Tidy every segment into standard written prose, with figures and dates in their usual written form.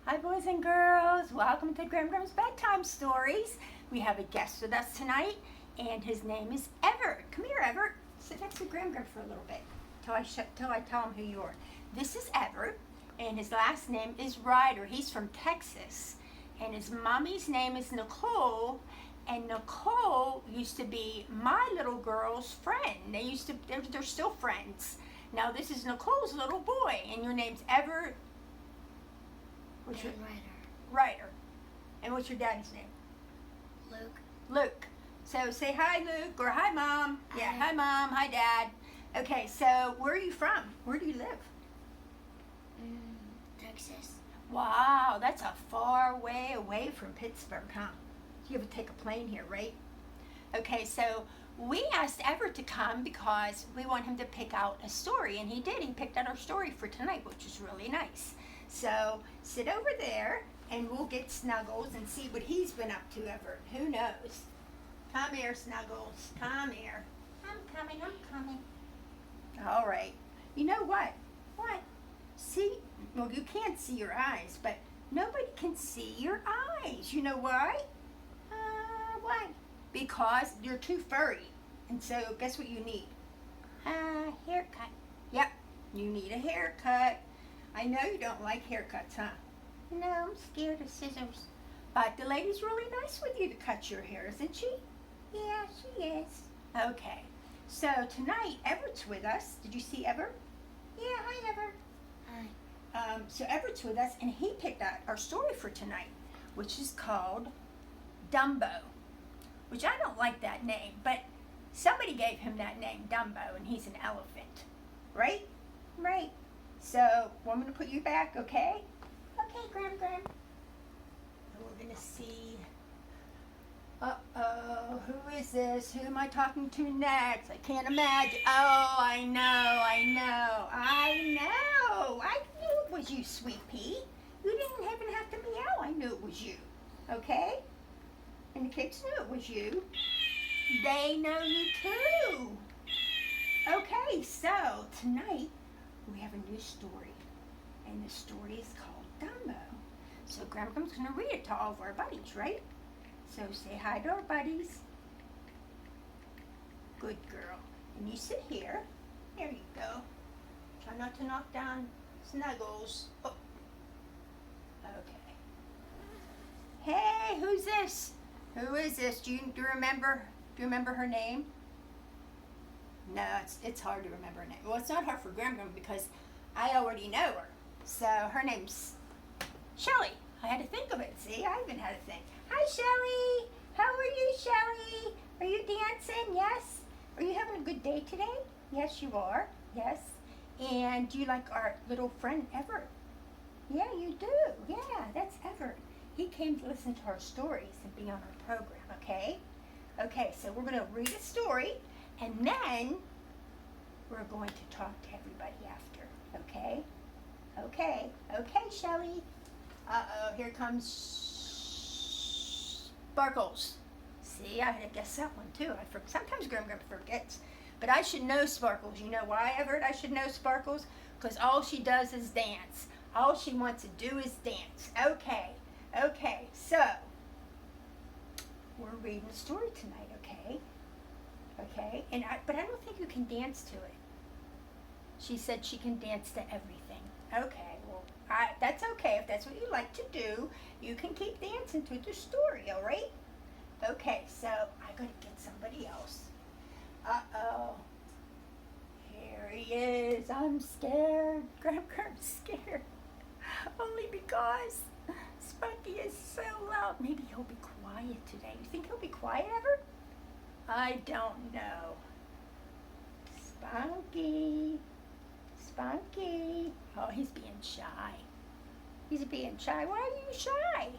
Hi boys and girls, welcome to Grandma's Bedtime Stories. We have a guest with us tonight and his name is Everett. Come here, Everett. Sit next to Grandma for a little bit till I tell him who you are. This is Everett and his last name is Ryder. He's from Texas and his mommy's name is Nicole, and Nicole used to be my little girl's friend. They're still friends. Now this is Nicole's little boy and your name's Everett. What's your Ryder. And what's your daddy's name? Luke. Luke. So say hi, Luke, or hi, Mom. Hi. Yeah, hi, Mom. Hi, Dad. Okay, so where are you from? Where do you live? Texas. Wow, that's a far way away from Pittsburgh, huh? You have to take a plane here, right? Okay, so we asked Everett to come because we want him to pick out a story, and he did. He picked out our story for tonight, which is really nice. So sit over there and we'll get Snuggles and see what he's been up to, Everett. Who knows? Come here, Snuggles. Come here. I'm coming. All right. You know what? What? See? Well, you can't see your eyes, but nobody can see your eyes. You know why? Why? Because you're too furry. And so guess what you need? Haircut. Yep. You need a haircut. I know you don't like haircuts, huh? No, I'm scared of scissors. But the lady's really nice with you to cut your hair, isn't she? Yeah, she is. Okay. So tonight, Everett's with us. Did you see Everett? Yeah, hi, Everett. Hi. So Everett's with us, and he picked out our story for tonight, which is called Dumbo, which I don't like that name, but somebody gave him that name, Dumbo, and he's an elephant. Right? Right. So, want me to put you back, okay? Okay, Gram. And we're going to see. Uh-oh, who is this? Who am I talking to next? I can't imagine. Oh, I know. I knew it was you, Sweet Pea. You didn't even have to meow. I knew it was you. Okay? And the kids knew it was you. They know you too. Okay, so tonight, we have a new story, and the story is called Dumbo. So Grandma's going to read it to all of our buddies, right? So say hi to our buddies. Good girl. And you sit here. There you go. Try not to knock down Snuggles. Oh. Okay. Hey, who's this? Who is this? Do you remember? Do you remember her name? No, it's hard to remember her name. Well, it's not hard for Grandma because I already know her. So her name's Shelly. I had to think of it. See, I even had to think. Hi, Shelly. How are you, Shelly? Are you dancing? Yes. Are you having a good day today? Yes, you are. Yes. And do you like our little friend Everett? Yeah, you do. Yeah, that's Everett. He came to listen to our stories and be on our program. Okay. Okay. So we're going to read a story. And then we're going to talk to everybody after, okay? Okay, Shelly. Uh-oh, here comes Sparkles. See, I had to guess that one too. Sometimes Grandma forgets, but I should know Sparkles. You know why, Everett? I should know Sparkles? Because all she does is dance. All she wants to do is dance. Okay, so we're reading a story tonight, okay? Okay, but I don't think you can dance to it. She said she can dance to everything. Okay, well, that's okay. If that's what you like to do, you can keep dancing to the story, all right? Okay, so I gotta get somebody else. Uh-oh. Here he is. I'm scared. Grandma's scared. Only because Spunky is so loud. Maybe he'll be quiet today. You think he'll be quiet ever? I don't know. Spunky. Oh, he's being shy. Why are you shy?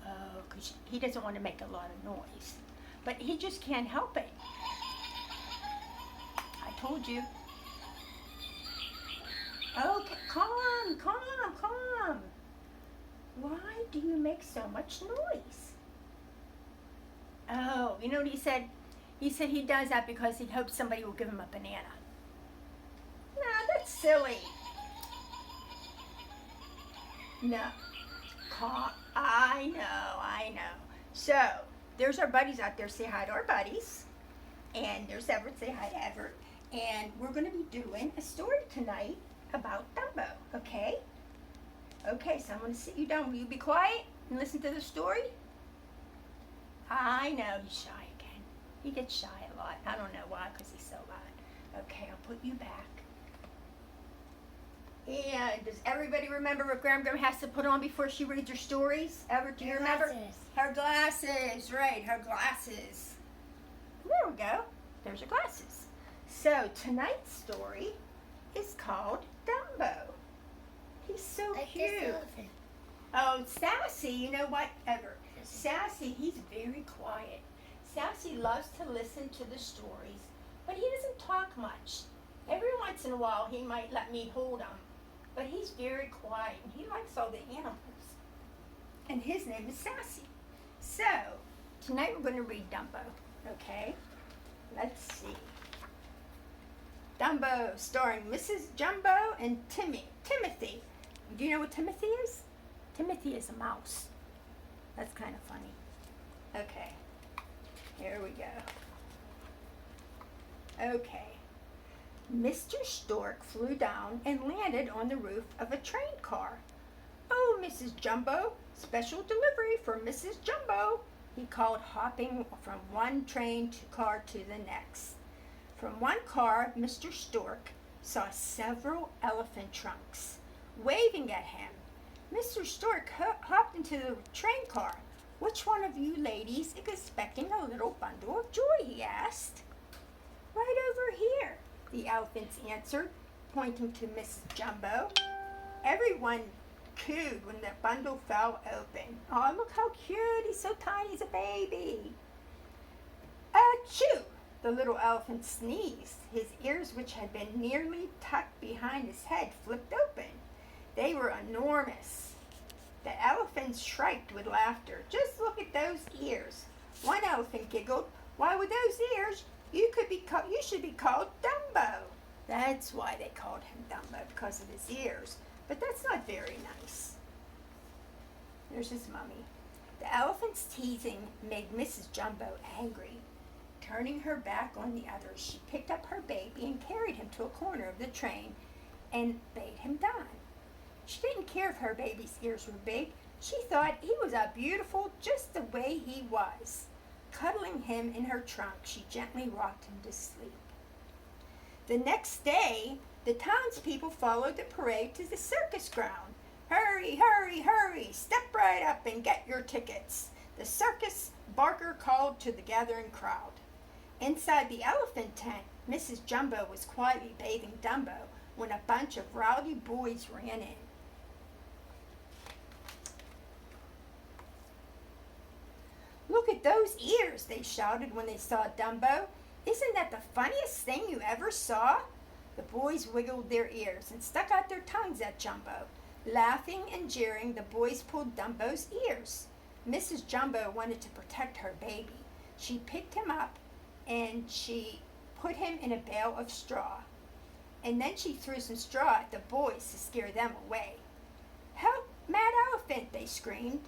Oh, because he doesn't want to make a lot of noise. But he just can't help it. I told you. Okay, calm. Why do you make so much noise? Oh, you know what he said? He said he does that because he hopes somebody will give him a banana. Nah, that's silly. No. I know. So, there's our buddies out there. Say hi to our buddies. And there's Everett. Say hi to Everett. And we're going to be doing a story tonight about Dumbo, okay? Okay, so I'm going to sit you down. Will you be quiet and listen to the story? I know he's shy again. He gets shy a lot. I don't know why, because he's so loud. Okay, I'll put you back. And does everybody remember what Graham has to put on before she reads her stories? Everett, do you remember? Glasses. Her glasses, right, her glasses. There we go. There's her glasses. So tonight's story is called Dumbo. He's so Like cute. this elephant. Oh, Sassy, you know what, Everett? Sassy, he's very quiet. Sassy loves to listen to the stories, but he doesn't talk much. Every once in a while, he might let me hold him, but he's very quiet, and he likes all the animals. And his name is Sassy. So, tonight we're going to read Dumbo, okay? Let's see. Dumbo, starring Mrs. Jumbo and Timothy. Do you know what Timothy is? Timothy is a mouse. That's kind of funny. Okay, here we go. Okay. Mr. Stork flew down and landed on the roof of a train car. "Oh, Mrs. Jumbo, special delivery for Mrs. Jumbo," he called, hopping from one train car to the next. From one car, Mr. Stork saw several elephant trunks waving at him. Mr. Stork hopped into the train car. "Which one of you ladies is expecting a little bundle of joy?" he asked. "Right over here," the elephants answered, pointing to Mrs. Jumbo. Everyone cooed when the bundle fell open. "Oh, look how cute! He's so tiny, he's a baby." "Achoo!" The little elephant sneezed. His ears, which had been nearly tucked behind his head, flipped open. They were enormous. The elephants shrieked with laughter. "Just look at those ears." One elephant giggled. "Why, with those ears, you should be called Dumbo." That's why they called him Dumbo, because of his ears. But that's not very nice. There's his mummy. The elephant's teasing made Mrs. Jumbo angry. Turning her back on the others, she picked up her baby and carried him to a corner of the train and bade him dine. She didn't care if her baby's ears were big. She thought he was beautiful just the way he was. Cuddling him in her trunk, she gently rocked him to sleep. The next day, the townspeople followed the parade to the circus ground. "Hurry, hurry, hurry! Step right up and get your tickets!" The circus barker called to the gathering crowd. Inside the elephant tent, Mrs. Jumbo was quietly bathing Dumbo when a bunch of rowdy boys ran in. "Look at those ears," they shouted when they saw Dumbo. "Isn't that the funniest thing you ever saw?" The boys wiggled their ears and stuck out their tongues at Jumbo. Laughing and jeering, the boys pulled Dumbo's ears. Mrs. Jumbo wanted to protect her baby. She picked him up and she put him in a bale of straw. And then she threw some straw at the boys to scare them away. "Help, Mad Elephant!" they screamed.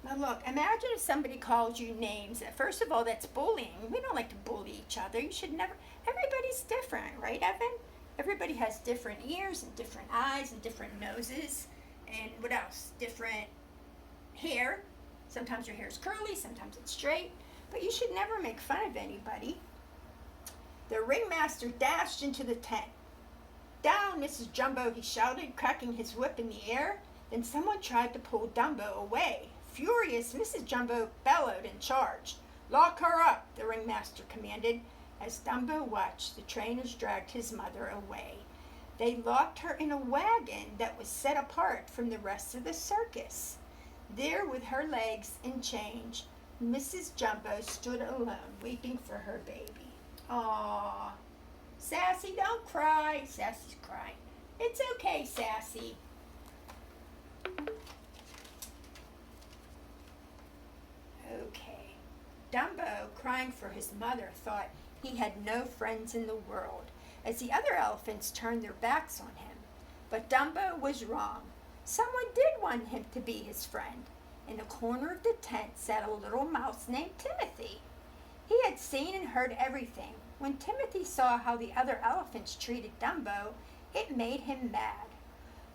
Now look, imagine if somebody calls you names. First of all, that's bullying. We don't like to bully each other. You should never. Everybody's different, right, Evan? Everybody has different ears and different eyes and different noses. And what else? Different hair. Sometimes your hair is curly, sometimes it's straight. But you should never make fun of anybody. The ringmaster dashed into the tent. "Down, Mrs. Jumbo," he shouted, cracking his whip in the air. Then someone tried to pull Dumbo away. Furious, Mrs. Jumbo bellowed and charged. "Lock her up," the ringmaster commanded. As Dumbo watched, the trainers dragged his mother away. They locked her in a wagon that was set apart from the rest of the circus. There, with her legs in chains, Mrs. Jumbo stood alone, weeping for her baby. "Aw, Sassy, don't cry." Sassy's crying. "It's okay, Sassy." Okay. Dumbo, crying for his mother, thought he had no friends in the world, as the other elephants turned their backs on him. But Dumbo was wrong. Someone did want him to be his friend. In the corner of the tent sat a little mouse named Timothy. He had seen and heard everything. When Timothy saw how the other elephants treated Dumbo, it made him mad.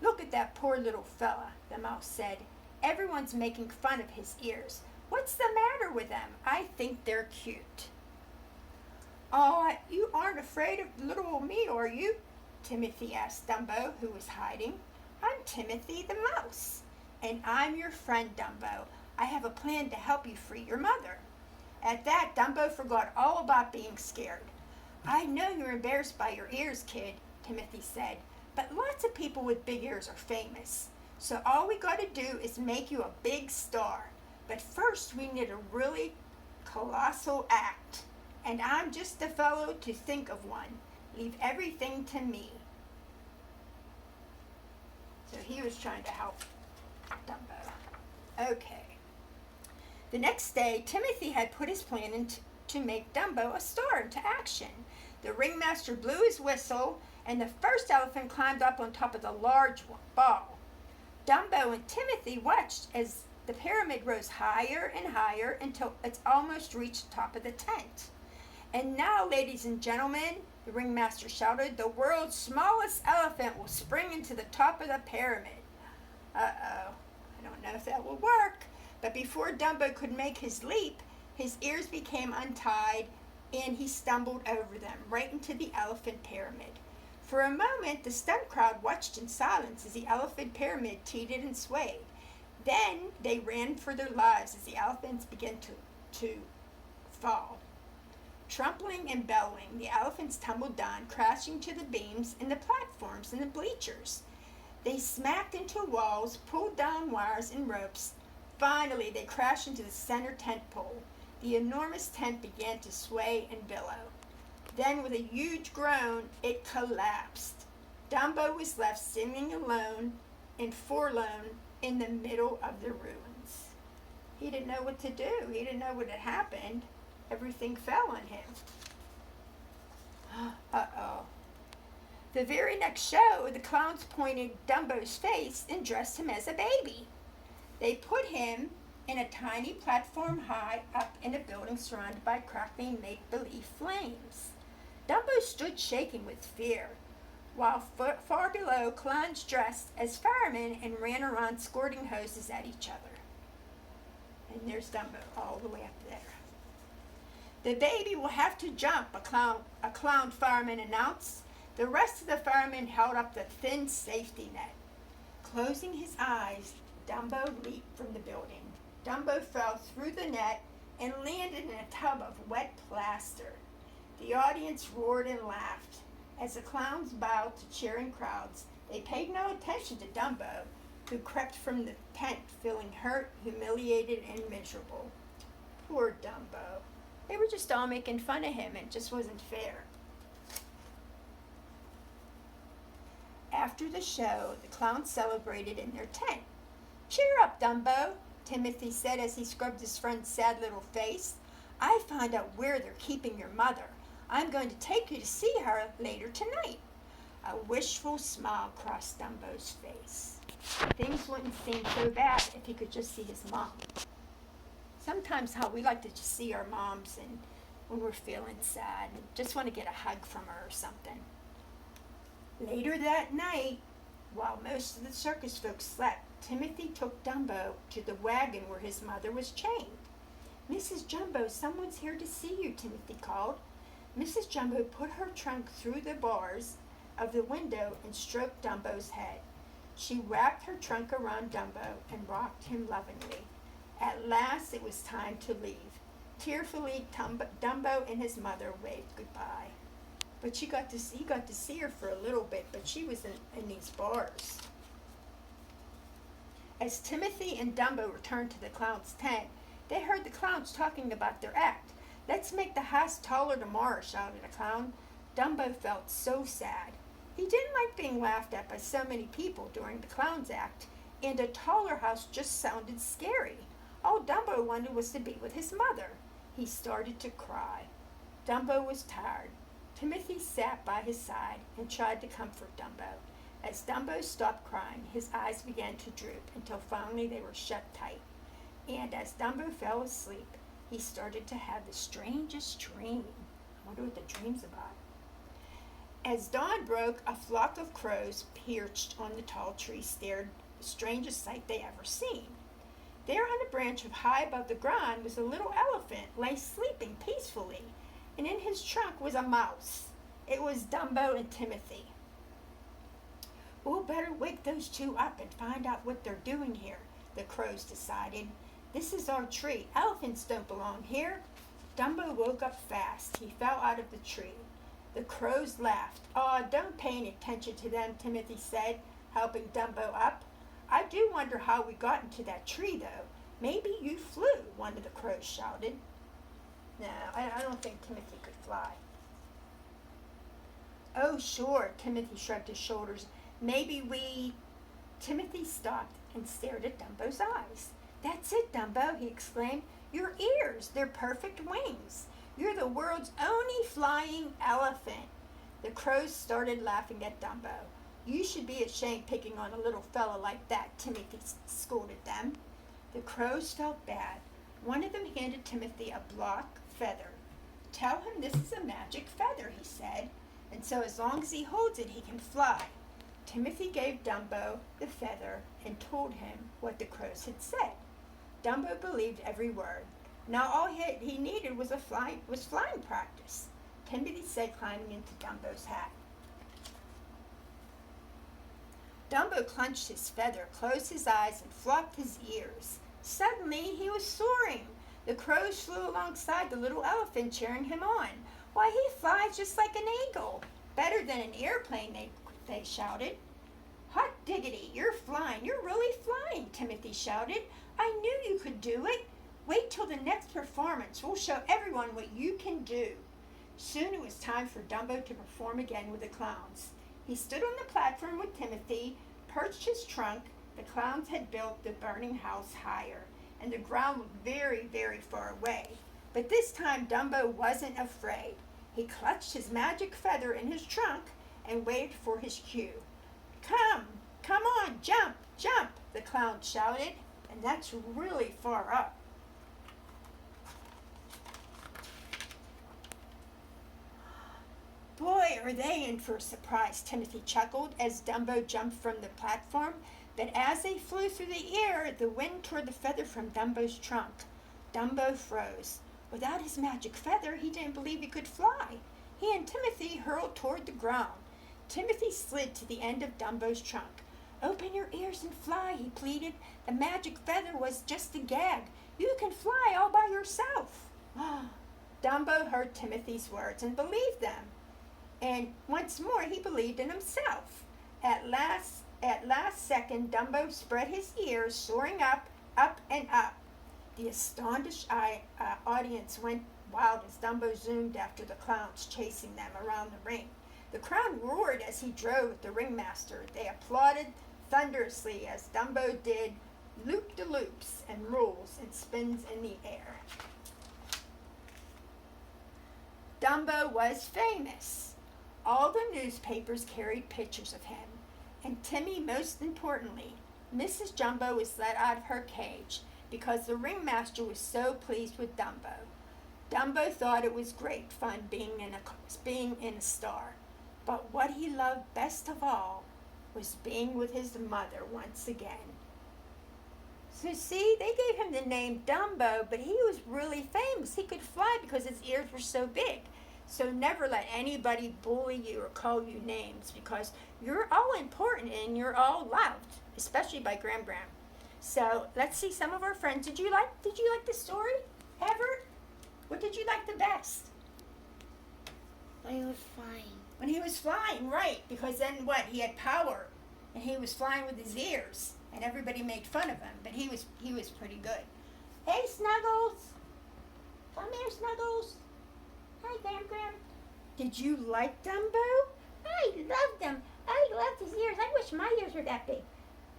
"Look at that poor little fella," the mouse said. "Everyone's making fun of his ears. What's the matter with them? I think they're cute." "Oh, you aren't afraid of little old me, are you?" Timothy asked Dumbo, who was hiding. "I'm Timothy the mouse, and I'm your friend, Dumbo. I have a plan to help you free your mother." At that, Dumbo forgot all about being scared. "I know you're embarrassed by your ears, kid," Timothy said, "but lots of people with big ears are famous. So all we got to do is make you a big star. But first we need a really colossal act. And I'm just the fellow to think of one. Leave everything to me." So he was trying to help Dumbo. Okay. The next day, Timothy had put his plan to make Dumbo a star into action. The ringmaster blew his whistle, and the first elephant climbed up on top of the large ball. Dumbo and Timothy watched as the pyramid rose higher and higher until it almost reached the top of the tent. "And now, ladies and gentlemen," the ringmaster shouted, "the world's smallest elephant will spring into the top of the pyramid." Uh-oh, I don't know if that will work. But before Dumbo could make his leap, his ears became untied and he stumbled over them right into the elephant pyramid. For a moment, the stunned crowd watched in silence as the elephant pyramid teetered and swayed. Then they ran for their lives as the elephants began to fall. Trampling and bellowing, the elephants tumbled down, crashing to the beams and the platforms and the bleachers. They smacked into walls, pulled down wires and ropes. Finally, they crashed into the center tent pole. The enormous tent began to sway and billow. Then, with a huge groan, it collapsed. Dumbo was left standing alone and forlorn in the middle of the ruins. He didn't know what to do. He didn't know what had happened. Everything fell on him. Uh-oh. The very next show, the clowns pointed Dumbo's face and dressed him as a baby. They put him in a tiny platform high up in a building surrounded by crackling make-believe flames. Dumbo stood shaking with fear, while far below, clowns dressed as firemen and ran around squirting hoses at each other. And there's Dumbo all the way up there. "The baby will have to jump," a clown fireman announced. The rest of the firemen held up the thin safety net. Closing his eyes, Dumbo leaped from the building. Dumbo fell through the net and landed in a tub of wet plaster. The audience roared and laughed. As the clowns bowed to cheering crowds, they paid no attention to Dumbo, who crept from the tent feeling hurt, humiliated, and miserable. Poor Dumbo. They were just all making fun of him, and it just wasn't fair. After the show, the clowns celebrated in their tent. "Cheer up, Dumbo," Timothy said as he scrubbed his friend's sad little face. "I found out where they're keeping your mother. I'm going to take you to see her later tonight." A wishful smile crossed Dumbo's face. Things wouldn't seem so bad if he could just see his mom. Sometimes how we like to just see our moms and when we're feeling sad and just want to get a hug from her or something. Later that night, while most of the circus folks slept, Timothy took Dumbo to the wagon where his mother was chained. "Mrs. Jumbo, someone's here to see you," Timothy called. Mrs. Jumbo put her trunk through the bars of the window and stroked Dumbo's head. She wrapped her trunk around Dumbo and rocked him lovingly. At last it was time to leave. Tearfully, Dumbo and his mother waved goodbye. But he got to see her for a little bit, but she was in these bars. As Timothy and Dumbo returned to the clown's tent, they heard the clowns talking about their act. "Let's make the house taller tomorrow," shouted a clown. Dumbo felt so sad. He didn't like being laughed at by so many people during the clown's act, and a taller house just sounded scary. All Dumbo wanted was to be with his mother. He started to cry. Dumbo was tired. Timothy sat by his side and tried to comfort Dumbo. As Dumbo stopped crying, his eyes began to droop until finally they were shut tight. And as Dumbo fell asleep, he started to have the strangest dream. I wonder what the dream's about. As dawn broke, a flock of crows perched on the tall tree stared the strangest sight they ever seen. There on a branch high above the ground was a little elephant lay sleeping peacefully, and in his trunk was a mouse. It was Dumbo and Timothy. We'll better wake those two up and find out what they're doing here, the crows decided. This is our tree. Elephants don't belong here. Dumbo woke up fast. He fell out of the tree. The crows laughed. "Aw, don't pay any attention to them," Timothy said, helping Dumbo up. "I do wonder how we got into that tree, though. Maybe you flew," one of the crows shouted. No, I don't think Timothy could fly. "Oh, sure," Timothy shrugged his shoulders. "Maybe we—" Timothy stopped and stared at Dumbo's eyes. "That's it, Dumbo," he exclaimed. "Your ears, they're perfect wings. You're the world's only flying elephant." The crows started laughing at Dumbo. "You should be ashamed picking on a little fellow like that," Timothy scolded them. The crows felt bad. One of them handed Timothy a black feather. "Tell him this is a magic feather," he said, "and so as long as he holds it, he can fly." Timothy gave Dumbo the feather and told him what the crows had said. Dumbo believed every word. Now all he needed was flying practice, Timothy said, climbing into Dumbo's hat. Dumbo clenched his feather, closed his eyes, and flopped his ears. Suddenly he was soaring. The crows flew alongside the little elephant, cheering him on. "Why, he flies just like an eagle. Better than an airplane," they shouted. "Hot diggity, you're flying. You're really flying," Timothy shouted. "I knew you could do it. Wait till the next performance. We'll show everyone what you can do." Soon it was time for Dumbo to perform again with the clowns. He stood on the platform with Timothy, perched his trunk. The clowns had built the burning house higher, and the ground looked very, very far away. But this time Dumbo wasn't afraid. He clutched his magic feather in his trunk and waited for his cue. Come on, jump, jump," the clown shouted, and that's really far up. "Boy, are they in for a surprise," Timothy chuckled as Dumbo jumped from the platform. But as they flew through the air, the wind tore the feather from Dumbo's trunk. Dumbo froze. Without his magic feather, he didn't believe he could fly. He and Timothy hurled toward the ground. Timothy slid to the end of Dumbo's trunk. "Open your ears and fly," he pleaded. "The magic feather was just a gag. You can fly all by yourself." Dumbo heard Timothy's words and believed them. And once more he believed in himself. At last second, Dumbo spread his ears, soaring up, up and up. The astonished audience went wild as Dumbo zoomed after the clowns, chasing them around the ring. The crowd roared as he drove with the ringmaster. They applauded thunderously as Dumbo did loop-de-loops and rolls and spins in the air. Dumbo was famous. All the newspapers carried pictures of him, and Timmy most importantly. Mrs. Jumbo was let out of her cage because the ringmaster was so pleased with Dumbo. Dumbo thought it was great fun being in a star, but what he loved best of all was being with his mother once again. So see, they gave him the name Dumbo, but he was really famous. He could fly because his ears were so big. So never let anybody bully you or call you names, because you're all important and you're all loved, especially by Gram Gram. So let's see some of our friends. Did you like the story, Everett? What did you like the best? When he was flying. When he was flying, right? Because then what? He had power, and he was flying with his ears, and everybody made fun of him. But he was pretty good. Hey, Snuggles! Come here, Snuggles. Hi, Gram Gram. Did you like Dumbo? I loved him. I loved his ears. I wish my ears were that big.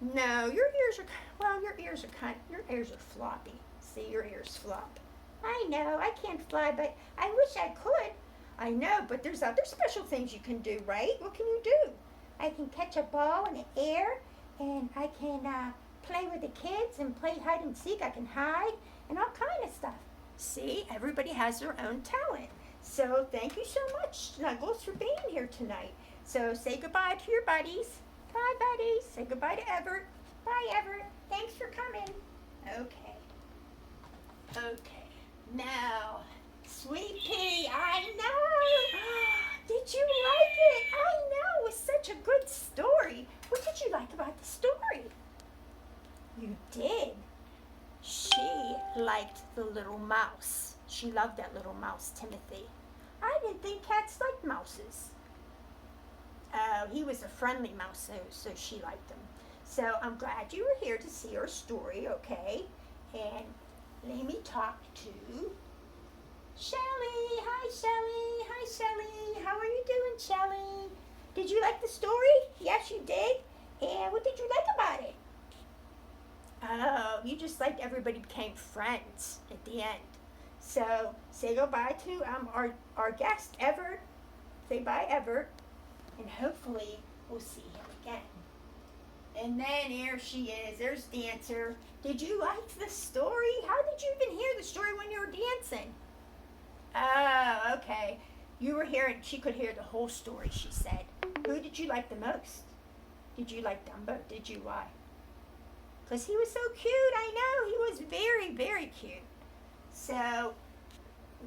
No, your ears are floppy. See, your ears flop. I know. I can't fly, but I wish I could. I know, but there's other special things you can do, right? What can you do? I can catch a ball in the air, and I can play with the kids and play hide and seek. I can hide and all kind of stuff. See, everybody has their own talent. So thank you so much, Snuggles, for being here tonight. So say goodbye to your buddies. Bye, buddies. Say goodbye to Everett. Bye, Everett. Thanks for coming. Okay. Okay. Now, Sweet Pea, I know. Did you like it? I know. It was such a good story. What did you like about the story? You did. She liked the little mouse. She loved that little mouse, Timothy. I didn't think cats liked mouses. Oh, he was a friendly mouse, so she liked him. So I'm glad you were here to see our story, okay? And let me talk to Shelly. Hi, Shelly. Hi, Shelly. How are you doing, Shelly? Did you like the story? Yes, you did. And what did you like about it? Oh, you just liked everybody became friends at the end. So say goodbye to our guest, Everett. Say bye, Everett. And hopefully we'll see him again. And then here she is. There's Dancer. Did you like the story? How did you even hear the story when you were dancing? Oh, okay. You were hearing, she could hear the whole story, she said. Who did you like the most? Did you like Dumbo? Did you? Why? Because he was so cute. I know. He was very, very cute. So,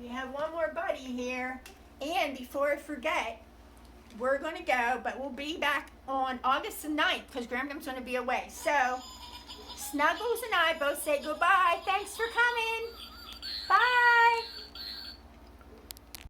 we have one more buddy here. And before I forget, we're going to go, but we'll be back on August the 9th because Grandma's going to be away. So, Snuggles and I both say goodbye. Thanks for coming. Bye.